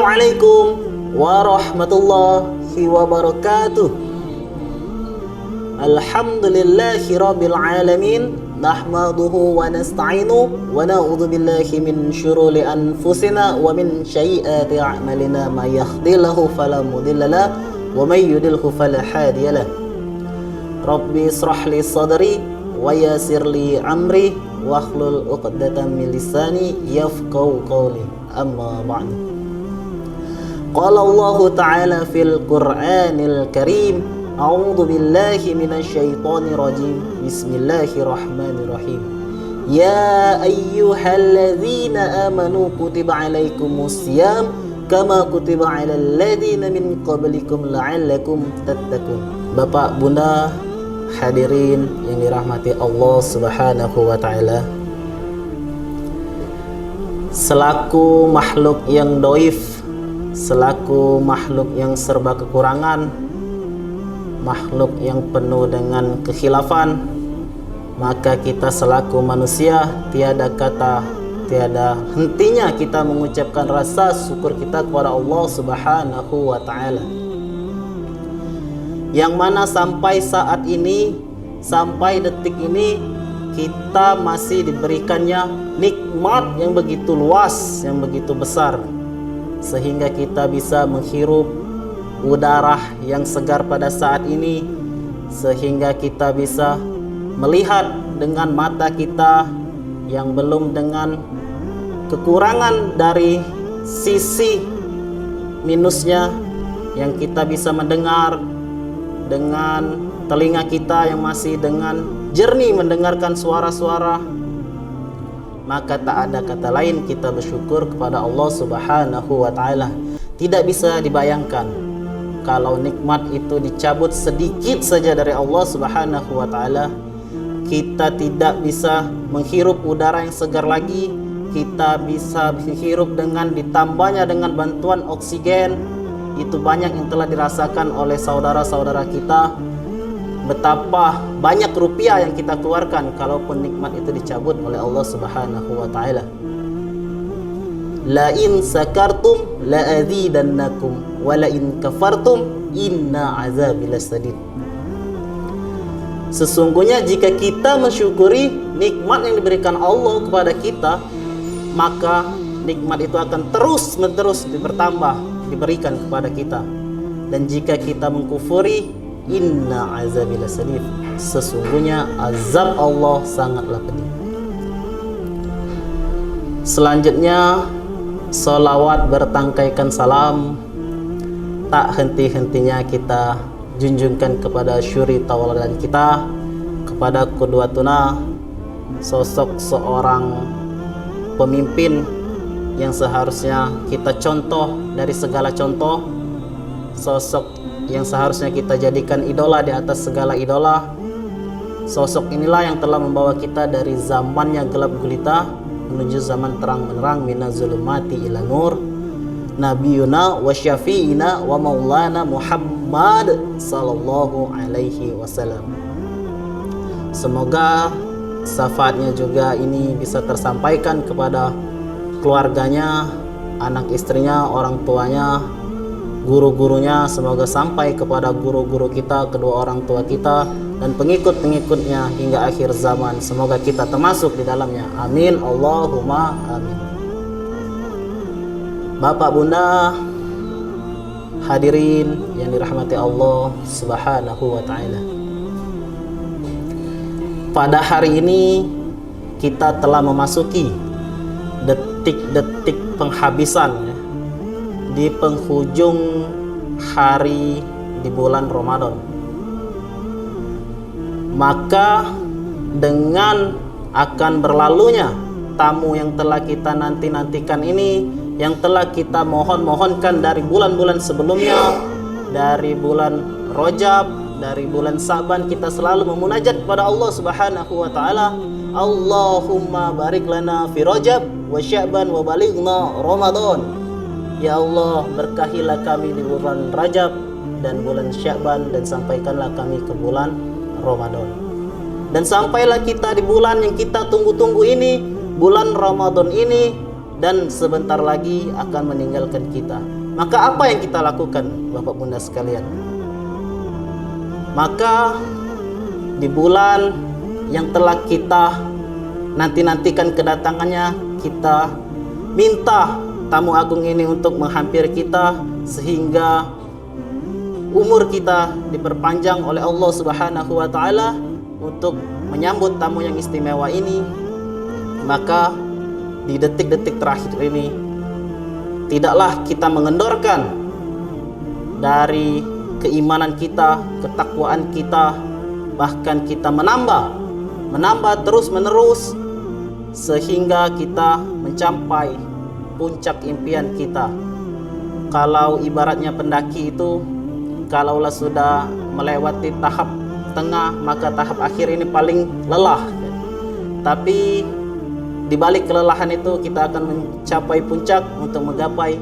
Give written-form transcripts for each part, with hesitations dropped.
Assalamualaikum warahmatullahi wabarakatuh. Alhamdulillahi rabbil alamin. Nahmaduhu wa nasta'inu wa na'udzu billahi min syururi anfusina wa min sayyiati a'malina. May yahdihillahu fala mudilla lahu wa may yudlilhu fala hadiya lahu. Rabbi israh li sadri wa yassir li amri wahlul 'uqdatam min lisani yafqahu qawli. Amma ba'du. Qala Allah Ta'ala fil Qur'anil Karim, a'udzu billahi minasy syaithanir rajim. Bismillahirrahmanirrahim. Ya ayyuhalladzina amanu kutiba 'alaikumus syiyam kama kutiba 'alal ladzina min qablikum la'allakum tattaqun. Bapak, Bunda, hadirin yang dirahmati Allah Subhanahu wa taala. Selaku makhluk yang dhaif, selaku makhluk yang serba kekurangan, makhluk yang penuh dengan kekhilafan, maka kita selaku manusia tiada hentinya kita mengucapkan rasa syukur kita kepada Allah Subhanahu wa taala. Yang mana sampai saat ini, sampai detik ini, kita masih diberikannya nikmat yang begitu luas, yang begitu besar, sehingga kita bisa menghirup udara yang segar pada saat ini, sehingga kita bisa melihat dengan mata kita yang belum dengan kekurangan dari sisi minusnya, yang kita bisa mendengar dengan telinga kita yang masih dengan jernih mendengarkan suara-suara. Maka tak ada kata lain kita bersyukur kepada Allah Subhanahu wa taala. Tidak bisa dibayangkan kalau nikmat itu dicabut sedikit saja dari Allah Subhanahu wa taala, kita tidak bisa menghirup udara yang segar lagi. Kita bisa menghirup dengan ditambahnya dengan bantuan oksigen. Itu banyak yang telah dirasakan oleh saudara-saudara kita. Betapa banyak rupiah yang kita keluarkan kalaupun nikmat itu dicabut oleh Allah Subhanahu wa taala. La in sakartum la azidannakum wa la in kafartum inna azabi lasadid. Sesungguhnya jika kita mensyukuri nikmat yang diberikan Allah kepada kita, maka nikmat itu akan terus-menerus bertambah, diberikan kepada kita. Dan jika kita mengkufuri, inna azabi lasadid, sesungguhnya azab Allah sangatlah pedih. Selanjutnya, salawat bertangkaikan salam tak henti-hentinya kita junjungkan kepada syuri tauladan kita, kepada qudwatuna, sosok seorang pemimpin yang seharusnya kita contoh dari segala contoh, sosok yang seharusnya kita jadikan idola di atas segala idola. Sosok inilah yang telah membawa kita dari zaman yang gelap gulita menuju zaman terang menerang, minazulumati ila nur, nabiyuna wa syafi'ina wa maulana Muhammad sallallahu alaihi wasallam. Semoga syafaatnya juga ini bisa tersampaikan kepada keluarganya, anak istrinya, orang tuanya, guru-gurunya. Semoga sampai kepada guru-guru kita, kedua orang tua kita, dan pengikut-pengikutnya hingga akhir zaman. Semoga kita termasuk di dalamnya. Amin, Allahumma amin. Bapak, Bunda, hadirin yang dirahmati Allah Subhanahu wa taala. Pada hari ini kita telah memasuki detik-detik penghabisan ya, di penghujung hari di bulan Ramadan. Maka dengan akan berlalunya tamu yang telah kita nanti-nantikan ini, yang telah kita mohon-mohonkan dari bulan-bulan sebelumnya, dari bulan Rajab, dari bulan Sa'ban, kita selalu memunajat kepada Allah Subhanahu wa taala, Allahumma barik lana fi Rajab wa Sya'ban wa balighna Ramadan. Ya Allah, berkahilah kami di bulan Rajab dan bulan Sya'ban, dan sampaikanlah kami ke bulan Ramadan. Dan sampailah kita di bulan yang kita tunggu-tunggu ini, bulan Ramadan ini, dan sebentar lagi akan meninggalkan kita. Maka apa yang kita lakukan, Bapak Bunda sekalian? Maka di bulan yang telah kita nanti-nantikan kedatangannya, kita minta tamu agung ini untuk menghampiri kita sehingga umur kita diperpanjang oleh Allah Subhanahu wa taala untuk menyambut tamu yang istimewa ini. Maka di detik-detik terakhir ini tidaklah kita mengendorkan dari keimanan kita, ketakwaan kita, bahkan kita menambah terus-menerus sehingga kita mencapai puncak impian kita. Kalau ibaratnya pendaki itu, kalaulah sudah melewati tahap tengah, maka tahap akhir ini paling lelah. Tapi di balik kelelahan itu kita akan mencapai puncak untuk menggapai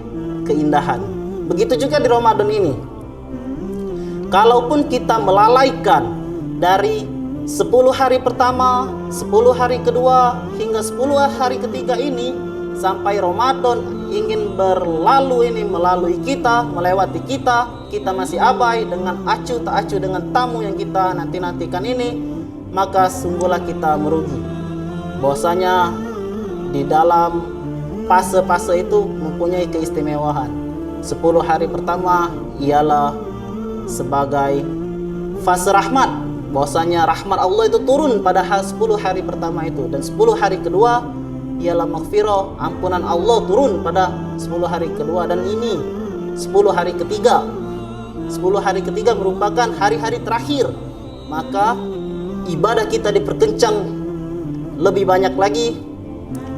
keindahan. Begitu juga di Ramadan ini. Kalaupun kita melalaikan dari 10 hari pertama, 10 hari kedua, hingga 10 hari ketiga ini, sampai Ramadan ingin berlalu ini melalui kita, melewati kita, kita masih abai dengan acuh tak acuh dengan tamu yang kita nanti-nantikan ini, maka sungguhlah kita merugi. Bahwasanya di dalam fase-fase itu mempunyai keistimewaan. 10 hari pertama ialah sebagai fase rahmat, bahwasanya rahmat Allah itu turun pada 10 hari pertama itu, dan 10 hari kedua ialah maghfirah, ampunan Allah turun pada 10 hari kedua, dan ini 10 hari ketiga. 10 hari ketiga merupakan hari-hari terakhir, maka ibadah kita diperkencang lebih banyak lagi.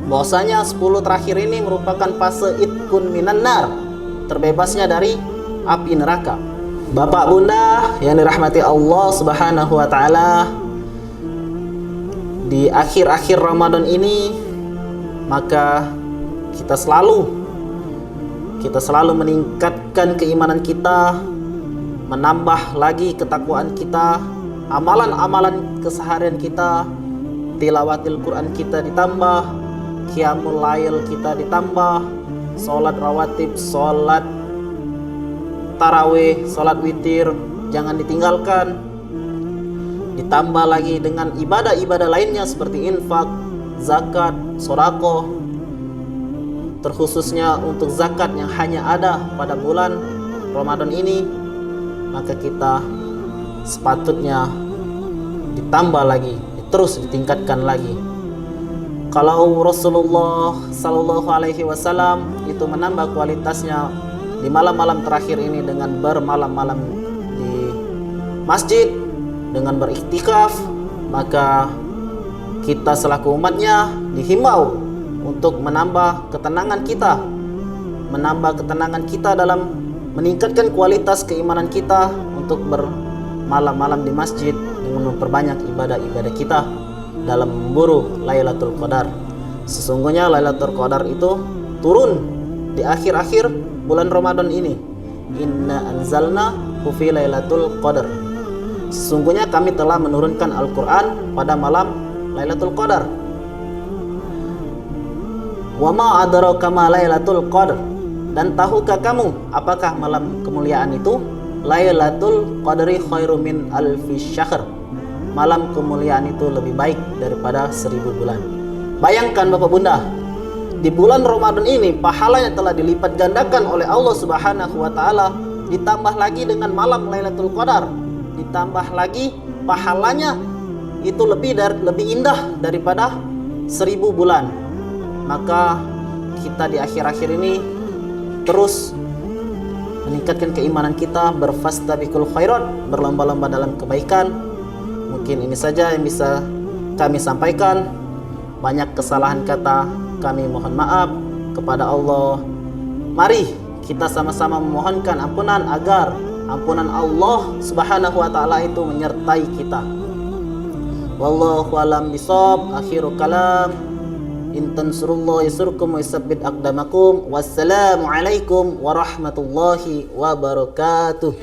Bahwasanya 10 terakhir ini merupakan fase itkun minan nar, terbebasnya dari api neraka. Bapak Bunda yang dirahmati Allah Subhanahu wa taala, di akhir-akhir Ramadan ini maka kita selalu meningkatkan keimanan kita, menambah lagi ketakwaan kita, amalan-amalan keseharian kita, tilawatil Quran kita ditambah, qiyamul lail kita ditambah, sholat rawatib, sholat tarawih, sholat witir jangan ditinggalkan, ditambah lagi dengan ibadah-ibadah lainnya seperti infak, zakat, sedekah, terkhususnya untuk zakat yang hanya ada pada bulan Ramadan ini, maka kita sepatutnya ditambah lagi, terus ditingkatkan lagi. Kalau Rasulullah Sallallahu Alaihi Wasallam itu menambah kualitasnya di malam-malam terakhir ini dengan bermalam-malam di masjid, dengan beriktikaf, maka kita selaku umatnya dihimbau untuk menambah ketenangan kita dalam meningkatkan kualitas keimanan kita untuk bermalam-malam di masjid dengan memperbanyak ibadah-ibadah kita dalam memburu Lailatul Qadar. Sesungguhnya Lailatul Qadar itu turun di akhir-akhir bulan Ramadan ini. Inna anzalna fi Lailatul Qadar. Sesungguhnya kami telah menurunkan Al-Quran pada malam Lailatul Qadar. Wa ma adraka ma Lailatul Qadar. Dan tahukah kamu apakah malam kemuliaan itu? Lailatul Qadri khairum min alfi syahr. Malam kemuliaan itu lebih baik daripada 1000 bulan. Bayangkan Bapak Bunda, di bulan Ramadan ini pahalanya telah dilipat gandakan oleh Allah Subhanahu wa taala, ditambah lagi dengan malam Lailatul Qadar, ditambah lagi pahalanya itu lebih indah daripada 1000 bulan. Maka kita di akhir-akhir ini terus meningkatkan keimanan kita, berfastabiqul khairat, berlomba-lomba dalam kebaikan. Mungkin ini saja yang bisa kami sampaikan. Banyak kesalahan kata kami mohon maaf kepada Allah. Mari kita sama-sama memohonkan ampunan agar ampunan Allah Subhanahu wa taala itu menyertai kita. Wallahu a'lam bishawab. Akhiru kalam, in tansurullah yasurkum wa yusabbit aqdamakum. Wassalamu alaikum warahmatullahi wabarakatuh.